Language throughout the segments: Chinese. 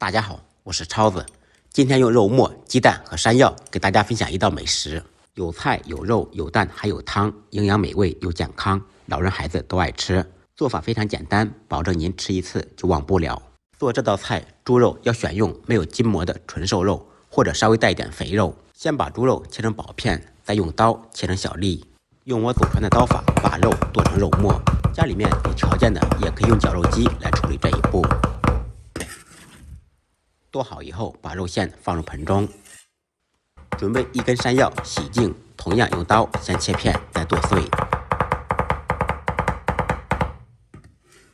大家好，我是超子，今天用肉末、鸡蛋和山药给大家分享一道美食，有菜有肉有蛋还有汤，营养美味又健康，老人孩子都爱吃。做法非常简单，保证您吃一次就忘不了。做这道菜，猪肉要选用没有筋膜的纯瘦肉，或者稍微带一点肥肉。先把猪肉切成薄片，再用刀切成小粒。用我祖传的刀法把肉剁成肉末。家里面有条件的也可以用绞肉机来处理这一步。剁好以后，把肉馅放入盆中，准备1根山药，洗净，同样用刀先切片，再剁碎。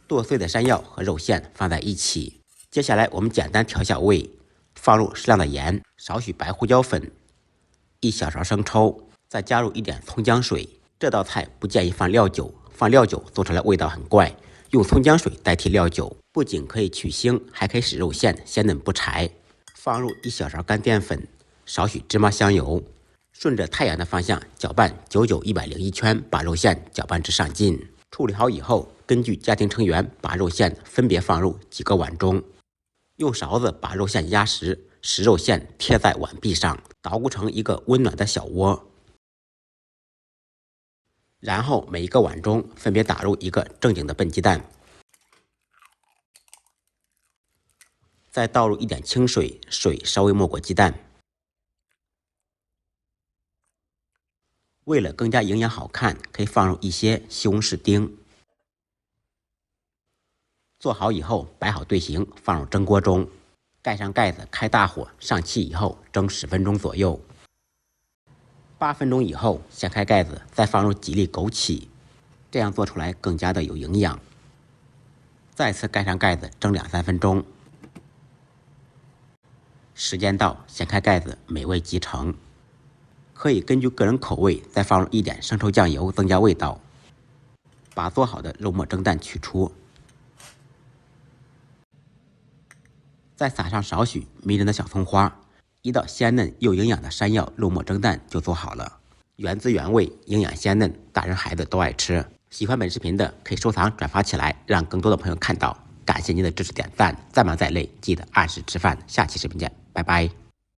剁碎的山药和肉馅放在一起。接下来我们简单调下味，放入适量的盐，少许白胡椒粉，1小勺生抽，再加入一点葱姜水。这道菜不建议放料酒，放料酒做出来味道很怪，用葱姜水代替料酒，不仅可以去腥，还可以使肉馅鲜嫩不柴。放入1小勺干淀粉，少许芝麻香油，顺着太阳的方向搅拌99101圈，把肉馅搅拌至上劲。处理好以后，根据家庭成员把肉馅分别放入几个碗中，用勺子把肉馅压实，使肉馅贴在碗壁上，捣鼓成一个温暖的小窝。然后每一个碗中分别打入一个正经的笨鸡蛋，再倒入一点清水，水稍微没过鸡蛋。为了更加营养好看，可以放入一些西红柿丁。做好以后摆好队形，放入蒸锅中，盖上盖子，开大火，上气以后蒸10分钟左右。8分钟以后掀开盖子，再放入几粒枸杞，这样做出来更加的有营养。再次盖上盖子蒸2-3分钟。时间到，掀开盖子，美味即成。可以根据个人口味再放入一点生抽酱油增加味道。把做好的肉末蒸蛋取出，再撒上少许迷人的小葱花，一道鲜嫩又营养的山药肉末蒸蛋就做好了。原汁原味，营养鲜嫩，大人孩子都爱吃。喜欢本视频的可以收藏转发起来，让更多的朋友看到。感谢您的支持点赞，再忙再累记得按时吃饭。下期视频见，拜拜。